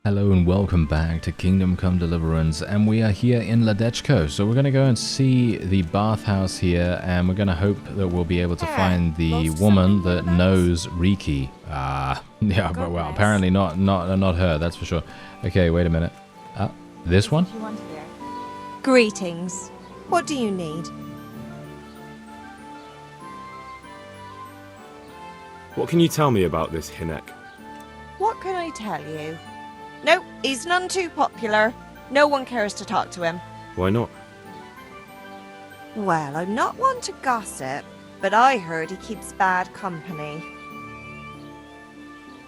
Hello and welcome back to Kingdom Come Deliverance, and we are here in Ladechko. So we're going to go and see the bathhouse here, and we're going to hope that we'll be able to find the woman that knows REEKY. Yeah, but well, apparently not her, that's for sure. Okay, wait a minute. This one? Greetings. What do you need? What can you tell me about this Hinek? What can I tell you? No, he's none too popular. No one cares to talk to him. Why not? Well, I'm not one to gossip, but I heard he keeps bad company.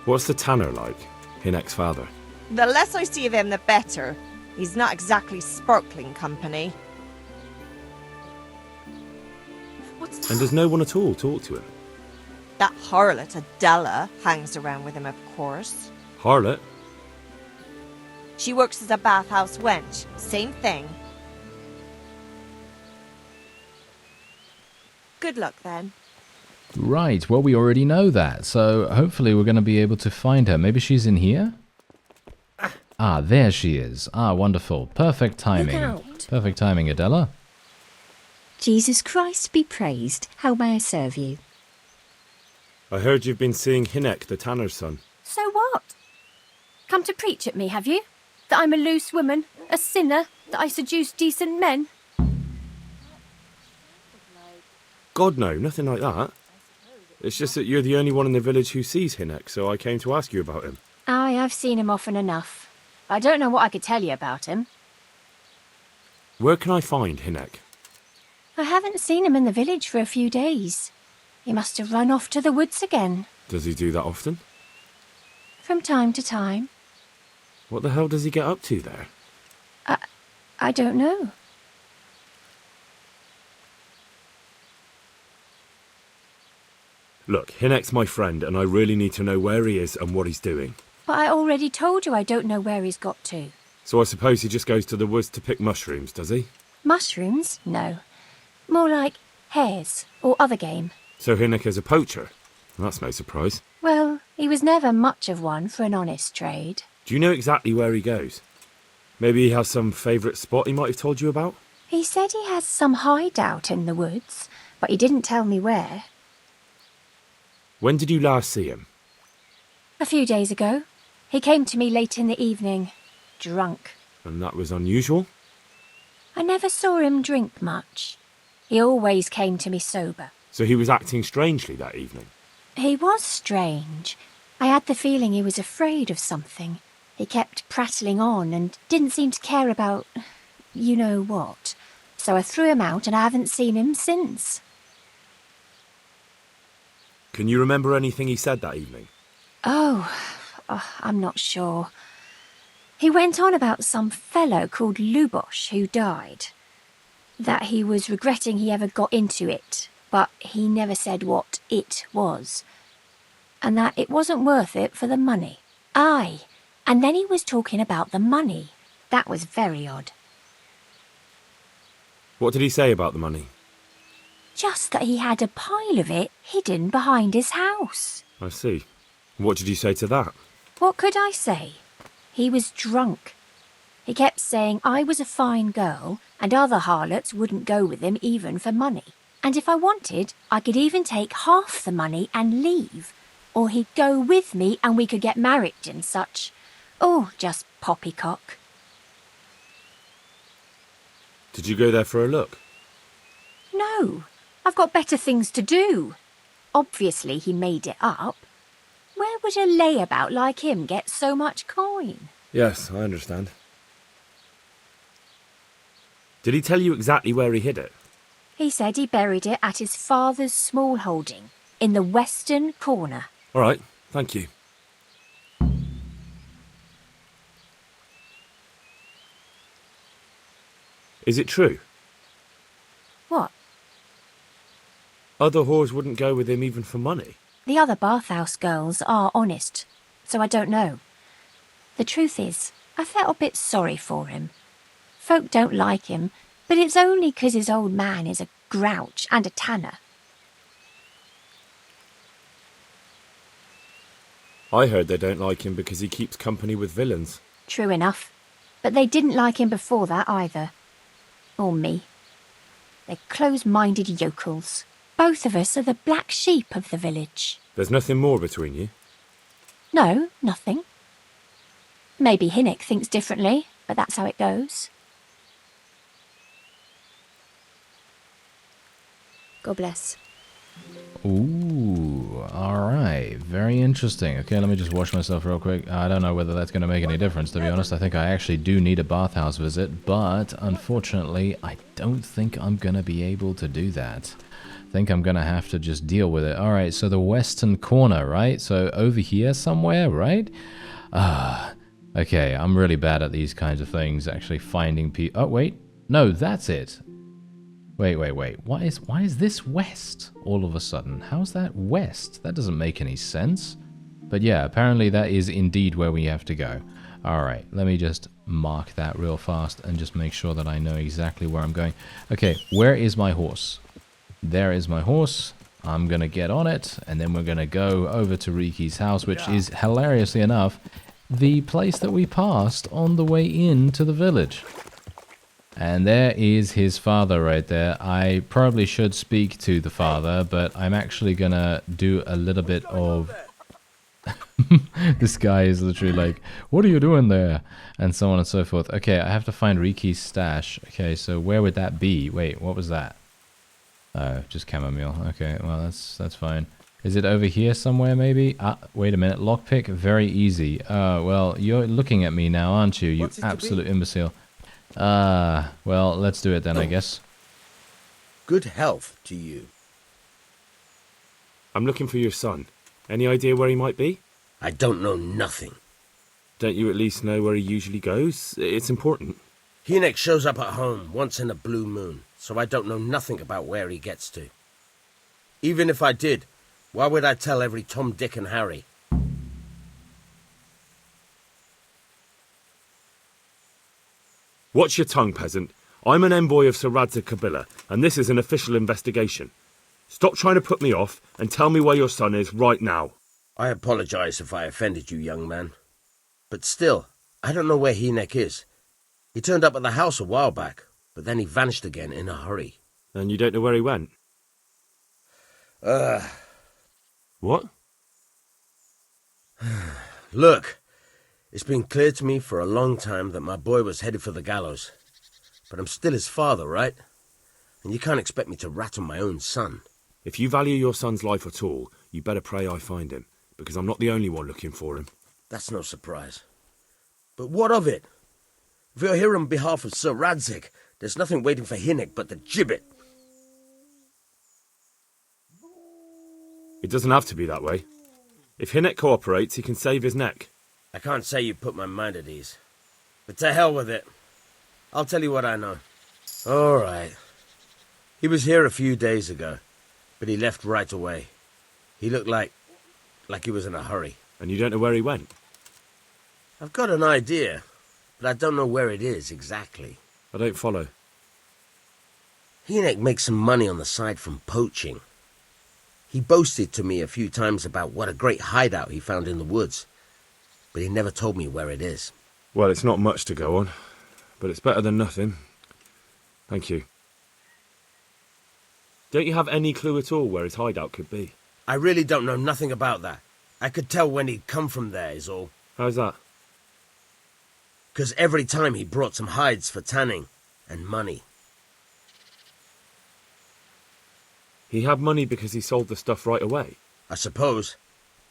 What's the tanner like? Hinek's father. The less I see of him, the better. He's not exactly sparkling company. And does no one at all talk to him? That harlot Adela hangs around with him, of course. Harlot? She works as a bathhouse wench. Same thing. Good luck, then. Right, well, we already know that, so hopefully we're going to be able to find her. Maybe she's in here? Ah, there she is. Ah, wonderful. Perfect timing. Look out. Perfect timing, Adela. Jesus Christ be praised. How may I serve you? I heard you've been seeing Hinek, the tanner's son. So what? Come to preach at me, have you? That I'm a loose woman, a sinner, that I seduce decent men? God, no, nothing like that. It's just that you're the only one in the village who sees Hinek, so I came to ask you about him. Aye, I've seen him often enough. I don't know what I could tell you about him. Where can I find Hinek? I haven't seen him in the village for a few days. He must have run off to the woods again. Does he do that often? From time to time. What the hell does he get up to there? I don't know. Look, Hinek's my friend, and I really need to know where he is and what he's doing. But I already told you I don't know where he's got to. So I suppose he just goes to the woods to pick mushrooms, does he? Mushrooms? No. More like hares or other game. So Hinek is a poacher? That's no surprise. Well, he was never much of one for an honest trade. Do you know exactly where he goes? Maybe he has some favourite spot he might have told you about? He said he has some hideout in the woods, but he didn't tell me where. When did you last see him? A few days ago. He came to me late in the evening, drunk. And that was unusual? I never saw him drink much. He always came to me sober. So he was acting strangely that evening? He was strange. I had the feeling he was afraid of something. He kept prattling on and didn't seem to care about you know what. So I threw him out and I haven't seen him since. Can you remember anything he said that evening? Oh, I'm not sure. He went on about some fellow called Lubosh who died. That he was regretting he ever got into it, but he never said what it was. And that it wasn't worth it for the money. Aye, and then he was talking about the money. That was very odd. What did he say about the money? Just that he had a pile of it hidden behind his house. I see. What did you say to that? What could I say? He was drunk. He kept saying I was a fine girl and other harlots wouldn't go with him even for money. And if I wanted, I could even take half the money and leave. Or he'd go with me and we could get married and such. Oh, just poppycock. Did you go there for a look? No, I've got better things to do. Obviously he made it up. Where would a layabout like him get so much coin? Yes, I understand. Did he tell you exactly where he hid it? He said he buried it at his father's small holding, in the western corner. All right, thank you. Is it true? What? Other whores wouldn't go with him even for money? The other bathhouse girls are honest, so I don't know. The truth is, I felt a bit sorry for him. Folk don't like him, but it's only 'cause his old man is a grouch and a tanner. I heard they don't like him because he keeps company with villains. True enough. But they didn't like him before that either. Or me. They're close-minded yokels. Both of us are the black sheep of the village. There's nothing more between you? No, nothing. Maybe Hinnick thinks differently, but that's how it goes. God bless. Ooh, alright. Very interesting. Okay, let me just wash myself real quick. I don't know whether that's going to make any difference, to be honest. I think I actually do need a bathhouse visit, but unfortunately, I don't think I'm going to be able to do that. I think I'm going to have to just deal with it. Alright, so the western corner, right? So over here somewhere, right? Okay, I'm really bad at these kinds of things, actually finding people. Oh, wait. No, that's it. Wait. Why is this west all of a sudden? How's that west? That doesn't make any sense. But yeah, apparently that is indeed where we have to go. Alright, let me just mark that real fast and just make sure that I know exactly where I'm going. Okay, where is my horse? There is my horse. I'm gonna get on it, and then we're gonna go over to REEKY's house, which is, hilariously enough, the place that we passed on the way into the village. And there is his father right there. I probably should speak to the father, but I'm actually gonna do a little bit of... This guy is literally like, what are you doing there? And so on and so forth. Okay, I have to find REEKY's stash. Okay, so where would that be? Wait, what was that? Oh, just chamomile. Okay, well, that's fine. Is it over here somewhere, maybe? Ah, wait a minute. Lockpick, very easy. Well, you're looking at me now, aren't you, you absolute imbecile? Well, let's do it then, I guess. Good health to you. I'm looking for your son. Any idea where he might be? I don't know nothing. Don't you at least know where he usually goes? It's important. Hinnick shows up at home once in a blue moon, so I don't know nothing about where he gets to. Even if I did, why would I tell every Tom, Dick and Harry? Watch your tongue, peasant. I'm an envoy of Sir Radzig Kobyla, and this is an official investigation. Stop trying to put me off, and tell me where your son is right now. I apologize if I offended you, young man. But still, I don't know where Hinnick is. He turned up at the house a while back, but then he vanished again in a hurry. And you don't know where he went? What? Look, it's been clear to me for a long time that my boy was headed for the gallows. But I'm still his father, right? And you can't expect me to rat on my own son. If you value your son's life at all, you better pray I find him, because I'm not the only one looking for him. That's no surprise. But what of it? If you're here on behalf of Sir Radzig, there's nothing waiting for Hinnick but the gibbet. It doesn't have to be that way. If Hinnick cooperates, he can save his neck. I can't say you put my mind at ease. But to hell with it. I'll tell you what I know. All right. He was here a few days ago, but he left right away. He looked like he was in a hurry. And you don't know where he went? I've got an idea, but I don't know where it is exactly. I don't follow. Hinnick makes some money on the side from poaching. He boasted to me a few times about what a great hideout he found in the woods, but he never told me where it is. Well, it's not much to go on, but it's better than nothing. Thank you. Don't you have any clue at all where his hideout could be? I really don't know nothing about that. I could tell when he'd come from there, is all. How's that? 'Cause every time he brought some hides for tanning and money. He had money because he sold the stuff right away? I suppose.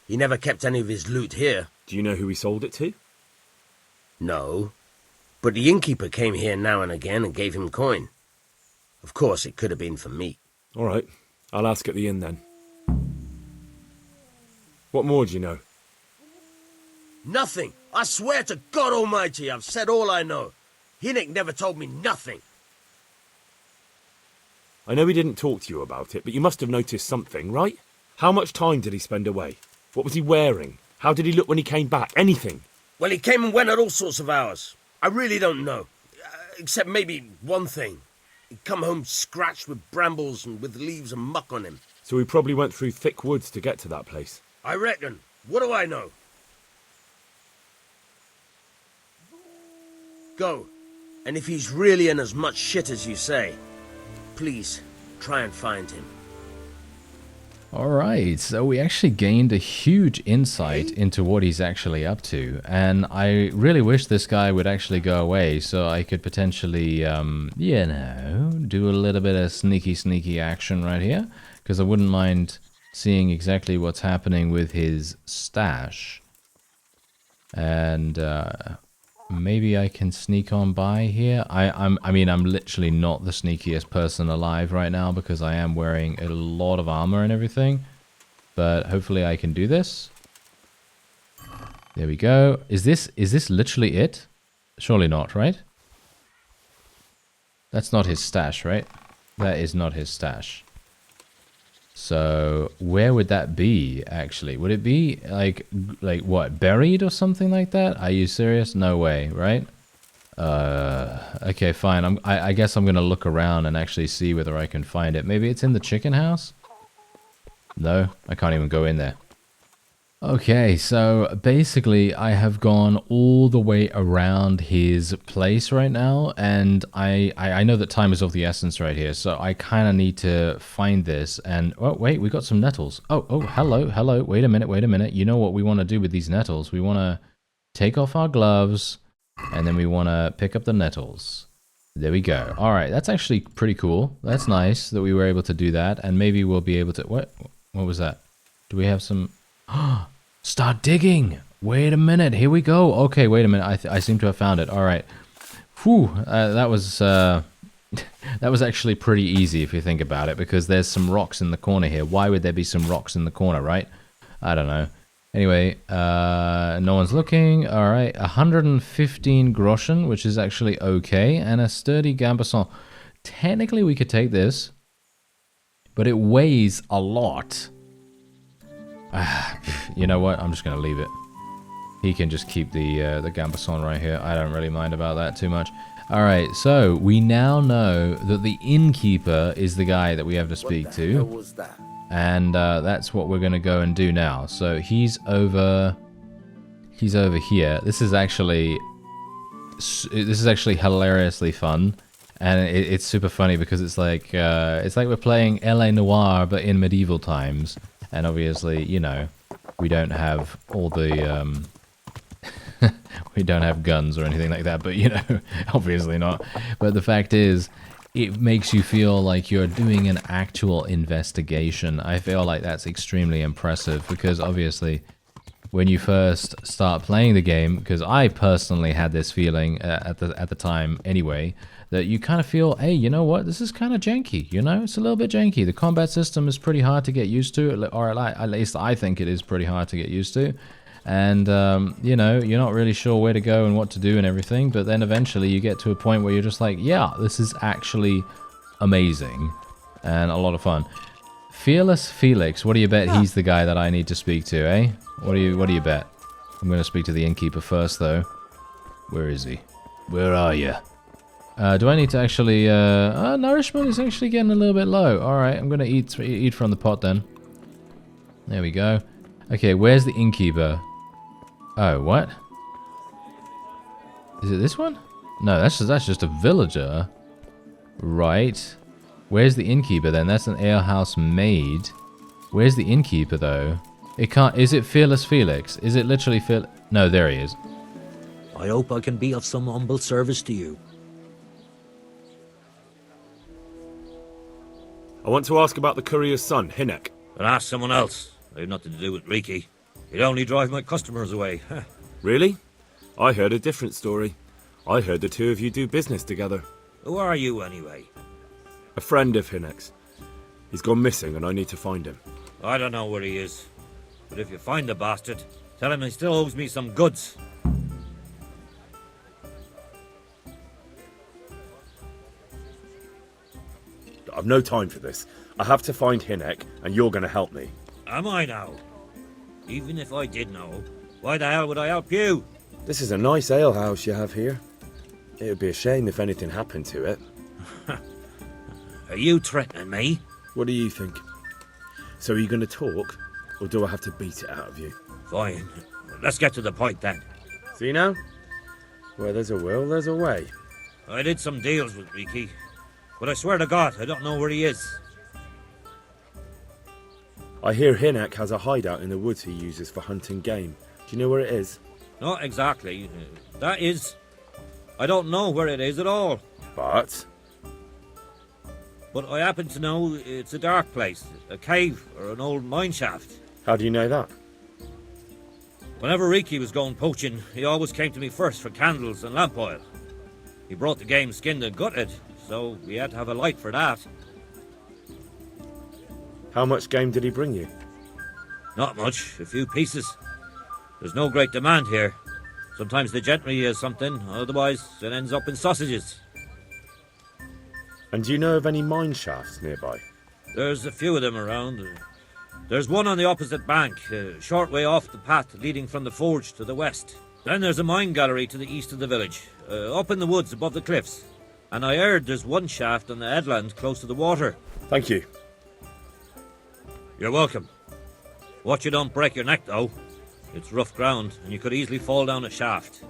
He never kept any of his loot here. Do you know who he sold it to? No. But the innkeeper came here now and again and gave him coin. Of course, it could have been for meat. All right. I'll ask at the inn then. What more do you know? Nothing. I swear to God Almighty, I've said all I know. Hinnick never told me nothing. I know he didn't talk to you about it, but you must have noticed something, right? How much time did he spend away? What was he wearing? How did he look when he came back? Anything? Well, he came and went at all sorts of hours. I really don't know. Except maybe one thing. He'd come home scratched with brambles and with leaves and muck on him. So he probably went through thick woods to get to that place. I reckon. What do I know? Go. And if he's really in as much shit as you say, please, try and find him. Alright, so we actually gained a huge insight into what he's actually up to, and I really wish this guy would actually go away so I could potentially, you know, do a little bit of sneaky action right here, because I wouldn't mind seeing exactly what's happening with his stash. And, maybe I can sneak on by here. I mean, I'm literally not the sneakiest person alive right now because I am wearing a lot of armor and everything. But hopefully I can do this. There we go. Is this literally it? Surely not, right? That's not his stash, right? That is not his stash. So where would that be, actually? Would it be like what, buried or something like that? Are you serious? No way, right? Okay, fine. I guess I'm gonna look around and actually see whether I can find it. Maybe it's in the chicken house? No, I can't even go in there. Okay, so basically I have gone all the way around his place right now, and I know that time is of the essence right here, so I kind of need to find this. And oh wait, we got some nettles. Oh, hello. Wait a minute. You know what we want to do with these nettles? We want to take off our gloves, and then we want to pick up the nettles. There we go. All right, that's actually pretty cool. That's nice that we were able to do that, and maybe we'll be able to. What was that? Do we have some? Start digging. Wait a minute. Here we go. Okay, wait a minute. I seem to have found it. All right. Whew. That was actually pretty easy if you think about it, because there's some rocks in the corner here. Why would there be some rocks in the corner, right? I don't know. Anyway, no one's looking. All right. 115 groschen, which is actually okay, and a sturdy gambeson. Technically, we could take this, but it weighs a lot. You know what? I'm just going to leave it. He can just keep the gambeson right here. I don't really mind about that too much. Alright, so we now know that the innkeeper is the guy that we have to speak to. What was that? And that's what we're going to go and do now. So he's over here. This is actually hilariously fun. And it's super funny because it's like we're playing LA Noire but in medieval times. And obviously, you know, we don't have all the, we don't have guns or anything like that, but, you know, obviously not. But the fact is, it makes you feel like you're doing an actual investigation. I feel like that's extremely impressive because, obviously, when you first start playing the game, because I personally had this feeling at the time anyway, that you kind of feel, hey, you know what, this is kind of janky, you know, it's a little bit janky. The combat system is pretty hard to get used to, or at least I think it is pretty hard to get used to. And, you know, you're not really sure where to go and what to do and everything, but then eventually you get to a point where you're just like, yeah, this is actually amazing and a lot of fun. Fearless Felix, what do you bet he's the guy that I need to speak to, eh? What do you bet? I'm going to speak to the innkeeper first, though. Where is he? Where are you? Do I need to actually... nourishment is actually getting a little bit low. Alright, I'm going to eat from the pot then. There we go. Okay, where's the innkeeper? Oh, what? Is it this one? No, that's just a villager. Right. Where's the innkeeper then? That's an alehouse maid. Where's the innkeeper though? It can't... Is it Fearless Felix? Is it literally No, there he is. I hope I can be of some humble service to you. I want to ask about the courier's son, Hinek. But ask someone else. I have nothing to do with REEKY. He'd only drive my customers away. Really? I heard a different story. I heard the two of you do business together. Who are you, anyway? A friend of Hinek's. He's gone missing and I need to find him. I don't know where he is. But if you find the bastard, tell him he still owes me some goods. I've no time for this. I have to find Hinek and you're going to help me. Am I now? Even if I did know, why the hell would I help you? This is a nice alehouse you have here. It would be a shame if anything happened to it. Are you threatening me? What do you think? So are you going to talk, or do I have to beat it out of you? Fine. Let's get to the point then. See now? Where there's a will, there's a way. I did some deals with REEKY, but I swear to God, I don't know where he is. I hear Hinak has a hideout in the woods he uses for hunting game. Do you know where it is? Not exactly. That is... I don't know where it is at all. But But I happen to know it's a dark place, a cave or an old mine shaft. how do you know that? Whenever REEKY was going poaching, he always came to me first for candles and lamp oil. He brought the game skinned and gutted, so we had to have a light for that. How much game did he bring you? Not much, a few pieces. There's no great demand here. Sometimes the gentry has something, otherwise it ends up in sausages. And do you know of any mine shafts nearby? There's a few of them around. There's one on the opposite bank, a short way off the path leading from the forge to the west. Then there's a mine gallery to the east of the village, up in the woods above the cliffs. And I heard there's one shaft on the headland close to the water. Thank you. You're welcome. Watch you don't break your neck, though. It's rough ground, and you could easily fall down a shaft.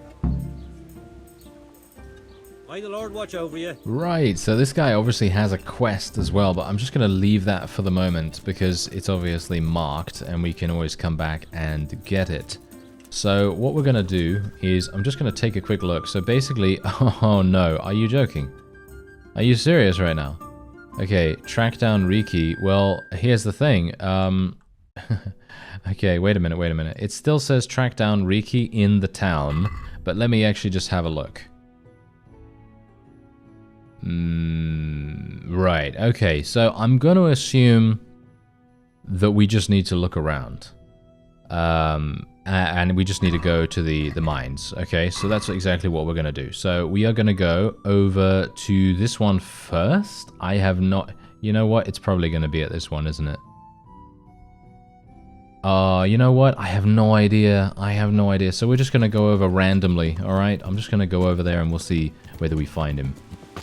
May the Lord watch over you. Right, so this guy obviously has a quest as well, but I'm just going to leave that for the moment because it's obviously marked and we can always come back and get it. So what we're going to do is I'm just going to take a quick look. So basically, oh no, are you joking? Are you serious right now? Okay, track down REEKY. Well, here's the thing. Okay, wait a minute. It still says track down REEKY in the town, but let me actually just have a look. Right, okay, so I'm going to assume that we just need to look around. And we just need to go to the mines, okay? So that's exactly what we're going to do. So we are going to go over to this one first. I have not... You know what? It's probably going to be at this one, isn't it? You know what? I have no idea. So we're just going to go over randomly, alright? I'm just going to go over there and we'll see whether we find him.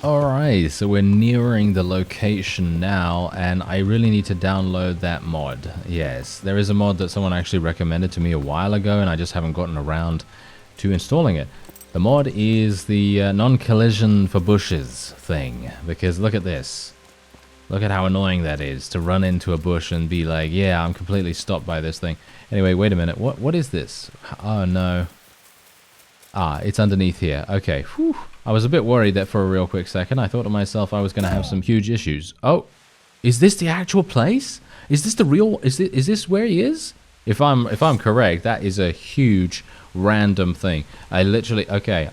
Alright, so we're nearing the location now, and I really need to download that mod. Yes, there is a mod that someone actually recommended to me a while ago, and I just haven't gotten around to installing it. The mod is the non-collision for bushes thing, because look at this. Look at how annoying that is, to run into a bush and be like, yeah, I'm completely stopped by this thing. Anyway, wait a minute, what is this? Oh no. Ah, it's underneath here. Okay, whew. I was a bit worried that for a real quick second. I thought to myself I was going to have some huge issues. Oh, is this the actual place? Is this the real... Is this where he is? If I'm correct, that is a huge random thing. I literally... Okay,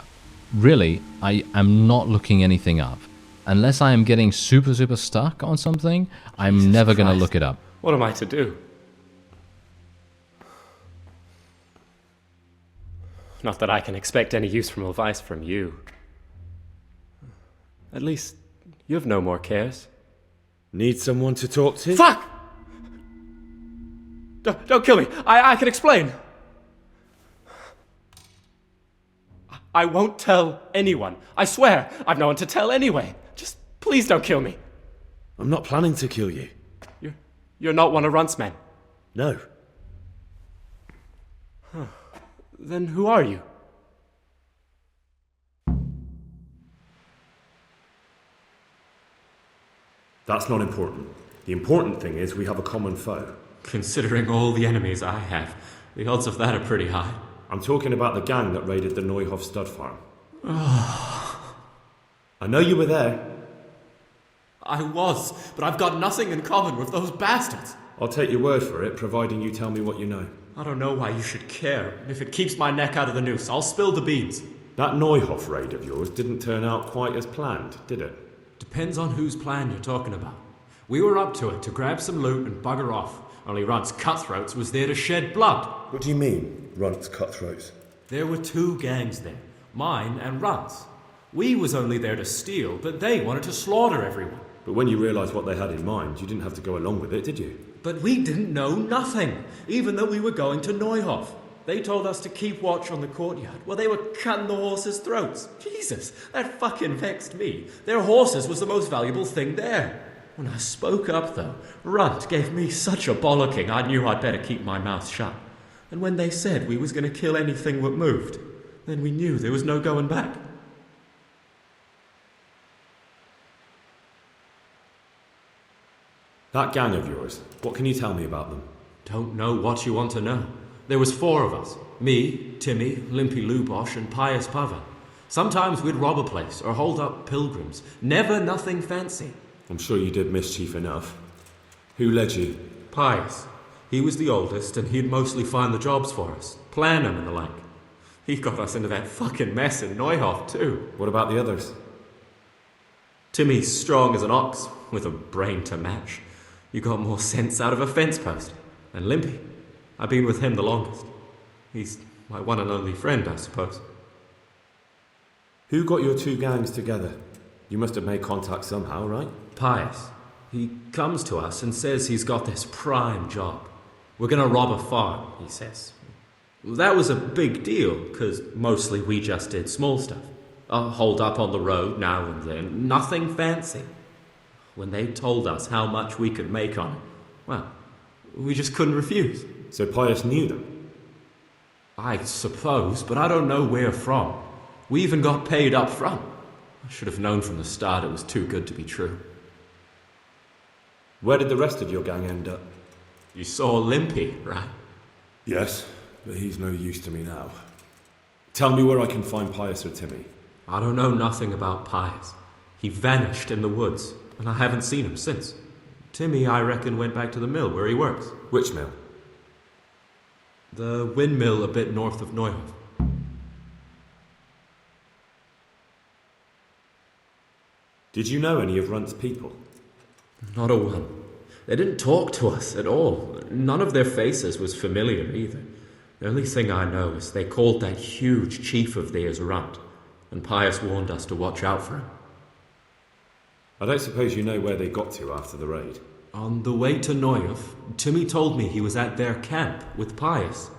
really, I am not looking anything up. Unless I am getting super stuck on something, I'm never going to look it up. What am I to do? Not that I can expect any useful advice from you. At least, you have no more cares. Need someone to talk to? Fuck! Don't kill me. I can explain. I won't tell anyone. I swear, I've no one to tell anyway. Just please don't kill me. I'm not planning to kill you. You're not one of Runt's men? No. Then who are you? That's not important. The important thing is we have a common foe. Considering all the enemies I have, the odds of that are pretty high. I'm talking about the gang that raided the Neuhof stud farm. I know you were there. I was, but I've got nothing in common with those bastards. I'll take your word for it, providing you tell me what you know. I don't know why you should care. If it keeps my neck out of the noose, I'll spill the beans. That Neuhof raid of yours didn't turn out quite as planned, did it? Depends on whose plan you're talking about. We were up to it to grab some loot and bugger off. Only Runt's cutthroats was there to shed blood. What do you mean, Runt's cutthroats? There were two gangs there, mine and Runt's. We was only there to steal, but they wanted to slaughter everyone. But when you realised what they had in mind, you didn't have to go along with it, did you? But we didn't know nothing, even though we were going to Neuhof. They told us to keep watch on the courtyard while they were cutting the horses' throats. Jesus, that fucking vexed me. Their horses was the most valuable thing there. When I spoke up, though, Runt gave me such a bollocking I knew I'd better keep my mouth shut. And when they said we was going to kill anything that moved, Then we knew there was no going back. That gang of yours, what can you tell me about them? Don't know what you want to know. There was 4 of us. Me, Timmy, Limpy Lubosh, and Pius Pava. Sometimes we'd rob a place or hold up pilgrims. Never nothing fancy. I'm sure you did mischief enough. Who led you? Pius. He was the oldest, and he'd mostly find the jobs for us. Plan them and the like. He got us into that fucking mess in Neuhof, too. What about the others? Timmy's strong as an ox, with a brain to match. You got more sense out of a fence post. And Limpy, I've been with him the longest. He's my one and only friend, I suppose. Who got your 2 gangs together? You must have made contact somehow, right? Pius. He comes to us and says he's got this prime job. We're gonna rob a farm, he says. That was a big deal, because mostly we just did small stuff. Hold up on the road now and then, nothing fancy. When they told us how much we could make on it, well, we just couldn't refuse. So Pius knew them? I suppose, but I don't know where from. We even got paid up front. I should have known from the start it was too good to be true. Where did the rest of your gang end up? You saw Limpy, right? Yes, but he's no use to me now. Tell me where I can find Pius or Timmy. I don't know nothing about Pius. He vanished in the woods, and I haven't seen him since. Timmy, I reckon, went back to the mill where he works. Which mill? The windmill a bit north of Neuhof. Did you know any of Runt's people? Not a one. They didn't talk to us at all. None of their faces was familiar either. The only thing I know is they called that huge chief of theirs Runt, and Pius warned us to watch out for him. I don't suppose you know where they got to after the raid? On the way to Neuhof, Timmy told me he was at their camp with Pius.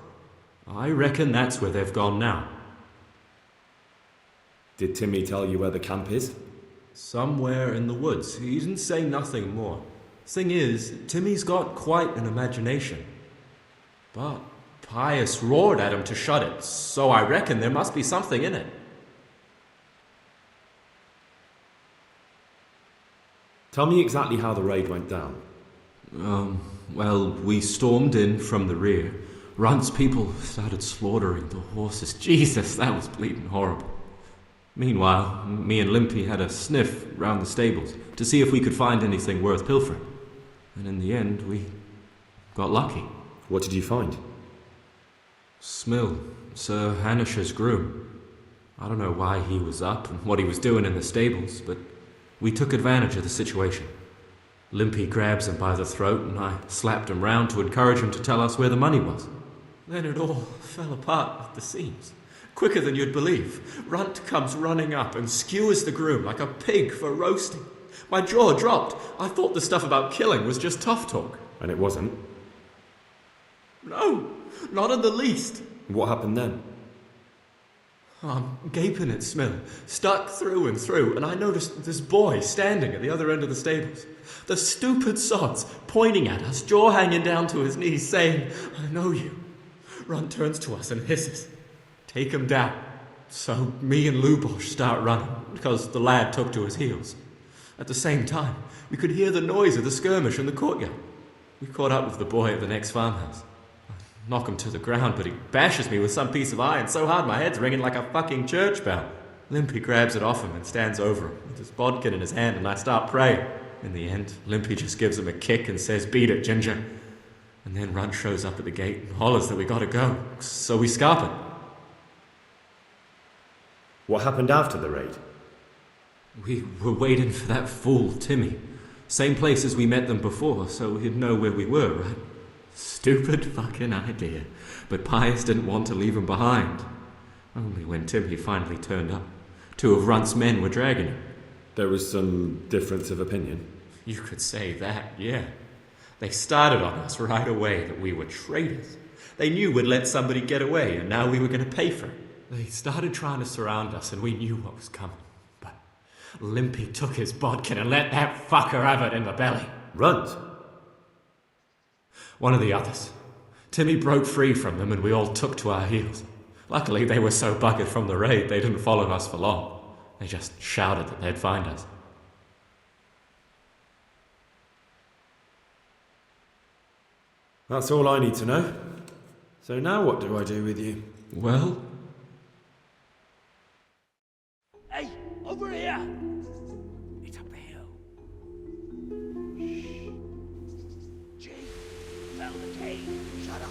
I reckon that's where they've gone now. Did Timmy tell you where the camp is? Somewhere in the woods. He didn't say nothing more. Thing is, Timmy's got quite an imagination. But Pius roared at him to shut it, so I reckon there must be something in it. Tell me exactly how the raid went down. Well, we stormed in from the rear. Runt's people started slaughtering the horses. Jesus, that was bleeding horrible. Meanwhile, me and Limpy had a sniff round the stables to see if we could find anything worth pilfering. And in the end, we got lucky. What did you find? Smill, Sir Hanish's groom. I don't know why he was up and what he was doing in the stables, but we took advantage of the situation. Limpy grabs him by the throat and I slapped him round to encourage him to tell us where the money was. Then it all fell apart at the seams. Quicker than you'd believe. Runt comes running up and skewers the groom like a pig for roasting. My jaw dropped. I thought the stuff about killing was just tough talk. And it wasn't? No, not in the least. What happened then? I'm gaping at Smill, stuck through and through, and I noticed this boy standing at the other end of the stables. The stupid sods pointing at us, jaw hanging down to his knees, saying, "I know you." Runt turns to us and hisses, "Take him down." So me and Lubosh start running, because the lad took to his heels. At the same time, we could hear the noise of the skirmish in the courtyard. We caught up with the boy at the next farmhouse. I knock him to the ground, but he bashes me with some piece of iron so hard my head's ringing like a fucking church bell. Limpy grabs it off him and stands over him with his bodkin in his hand, and I start praying. In the end, Limpy just gives him a kick and says, "Beat it, Ginger." And then Runt shows up at the gate and hollers that we gotta go, so we scarp it. What happened after the raid? We were waiting for that fool, Timmy. Same place as we met them before, so he'd know where we were, right? Stupid fucking idea. But Pius didn't want to leave him behind. Only when Timmy finally turned up, 2 of Runt's men were dragging him. There was some difference of opinion? You could say that, yeah. They started on us right away that we were traitors. They knew we'd let somebody get away, and now we were going to pay for it. They started trying to surround us, and we knew what was coming. But Limpy took his bodkin and let that fucker have it in the belly. Runt? One of the others. Timmy broke free from them, and we all took to our heels. Luckily, they were so buggered from the raid, they didn't follow us for long. They just shouted that they'd find us. That's all I need to know. So now what do I do with you? Well, Hey, over here! It's up the hill. Shh. Jake, found the cave. Shut up.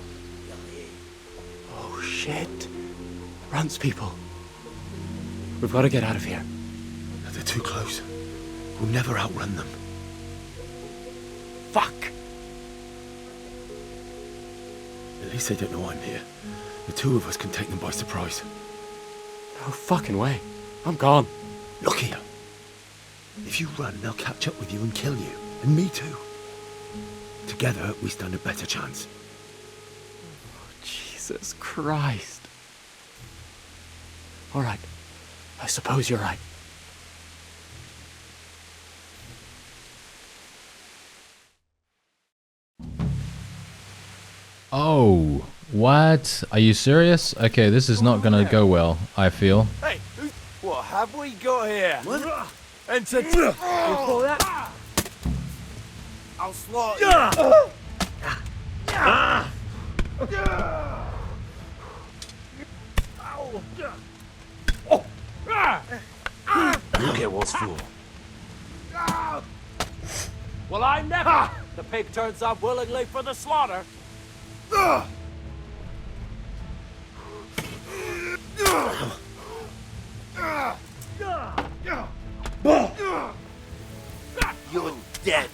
You'll hear. oh shit. Runs people. We've got to get out of here. They're too close. We'll never outrun them. Fuck! At least they don't know I'm here. The two of us can take them by surprise. No fucking way. I'm gone. Look here. If you run, they'll catch up with you and kill you. And me too. Together, we stand a better chance. Jesus Christ. Alright. I suppose you're right. Oh, what? Are you serious? Okay, this is not gonna go well, I feel. Hey, what have we got here? What? Enter. Before that, I'll slaughter you. You get what's for. Well, I never. The pig turns up willingly for the slaughter. You're dead.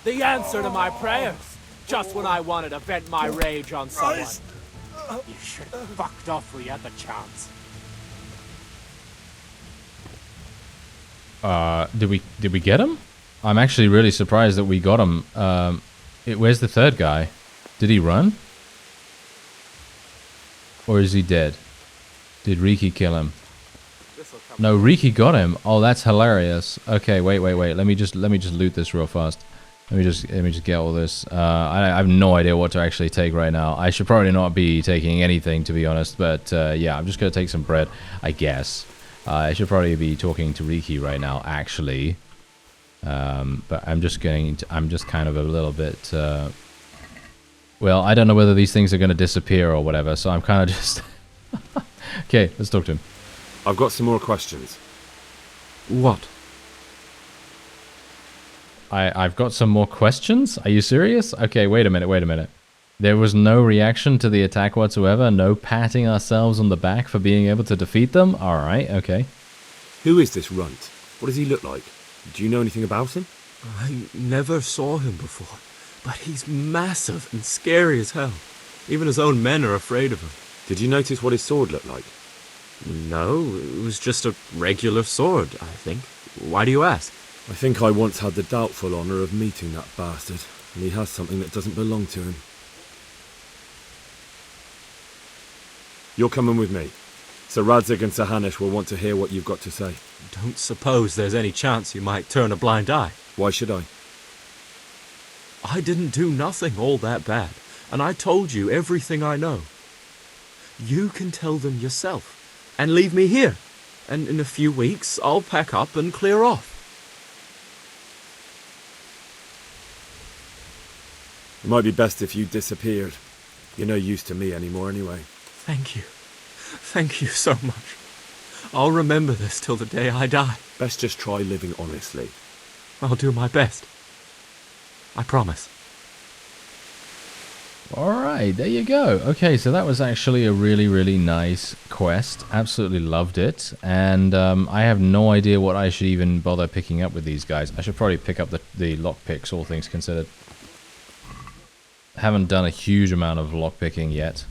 The answer to my prayers. Just when I wanted to vent my rage on someone. You should have fucked off when you had the chance. Did we get him? I'm actually really surprised that we got him. Where's the third guy? Did he run? Or is he dead? Did REEKY kill him? No, REEKY got him. Oh, that's hilarious. Okay, wait. Let me just loot this real fast. Let me just get all this. I have no idea what to actually take right now. I should probably not be taking anything, to be honest. But yeah, I'm just gonna take some bread, I guess. I should probably be talking to REEKY right now, actually. But I'm just kind of a little bit. Well, I don't know whether these things are gonna disappear or whatever. So I'm kind of just. Okay, let's talk to him. I've got some more questions. What? I've got some more questions? Are you serious? Okay, wait a minute. There was no reaction to the attack whatsoever? No patting ourselves on the back for being able to defeat them? Alright, okay. Who is this runt? What does he look like? Do you know anything about him? I never saw him before, but he's massive and scary as hell. Even his own men are afraid of him. Did you notice what his sword looked like? No, it was just a regular sword, I think. Why do you ask? I think I once had the doubtful honour of meeting that bastard, and he has something that doesn't belong to him. You're coming with me. Sir Radzig and Sir Hanush will want to hear what you've got to say. Don't suppose there's any chance you might turn a blind eye. Why should I? I didn't do nothing all that bad, and I told you everything I know. You can tell them yourself, and leave me here, and in a few weeks I'll pack up and clear off. It might be best if you disappeared. You're no use to me anymore anyway. Thank you. Thank you so much. I'll remember this till the day I die. Best just try living honestly. I'll do my best. I promise. Alright, there you go. Okay, so that was actually a really, really nice quest. Absolutely loved it. And I have no idea what I should even bother picking up with these guys. I should probably pick up the lockpicks, all things considered. Haven't done a huge amount of lockpicking yet.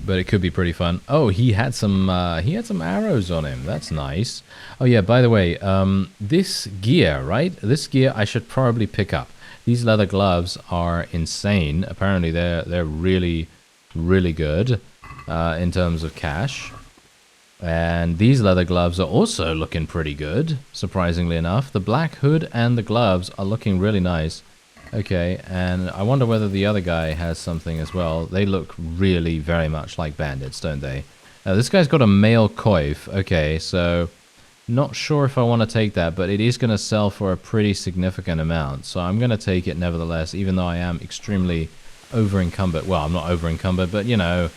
But it could be pretty fun. Oh, he had some arrows on him. That's nice. Oh yeah, by the way, this gear, right? This gear I should probably pick up. These leather gloves are insane. Apparently they're really, really good in terms of cash. And these leather gloves are also looking pretty good, surprisingly enough. The black hood and the gloves are looking really nice. Okay, and I wonder whether the other guy has something as well. They look really very much like bandits, don't they? This guy's got a male coif. Okay, so not sure if I want to take that, but it is going to sell for a pretty significant amount. So I'm going to take it nevertheless, even though I am extremely over-encumbered. Well, I'm not over-encumbered, but, you know,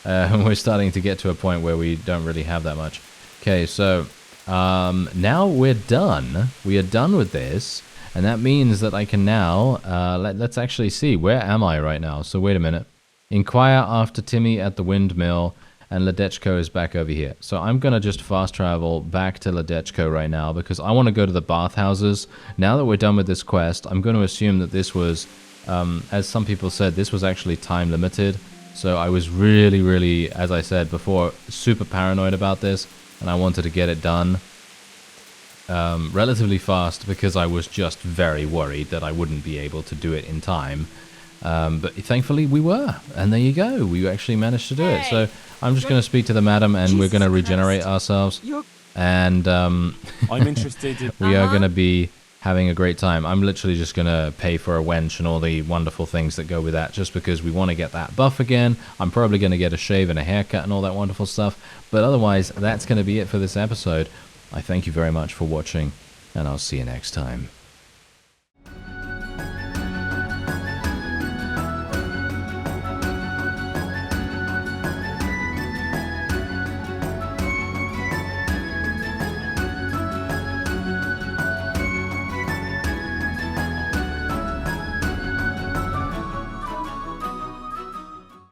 we're starting to get to a point where we don't really have that much. Okay, so now we're done. We are done with this. And that means that I can now, let's actually see, where am I right now? So wait a minute. Inquire after Timmy at the windmill, and Ledechko is back over here. So I'm going to just fast travel back to Ledechko right now, because I want to go to the bathhouses. Now that we're done with this quest, I'm going to assume that this was, as some people said, this was actually time limited. So I was really, really, as I said before, super paranoid about this, and I wanted to get it done relatively fast because I was just very worried that I wouldn't be able to do it in time. But thankfully we were, and there you go. We actually managed to do it. So I'm just going to speak to the madam, and we're going to regenerate ourselves. And I'm interested in... we are going to be having a great time. I'm literally just going to pay for a wench and all the wonderful things that go with that, just because we want to get that buff again. I'm probably going to get a shave and a haircut and all that wonderful stuff. But otherwise, that's going to be it for this episode. I thank you very much for watching, and I'll see you next time.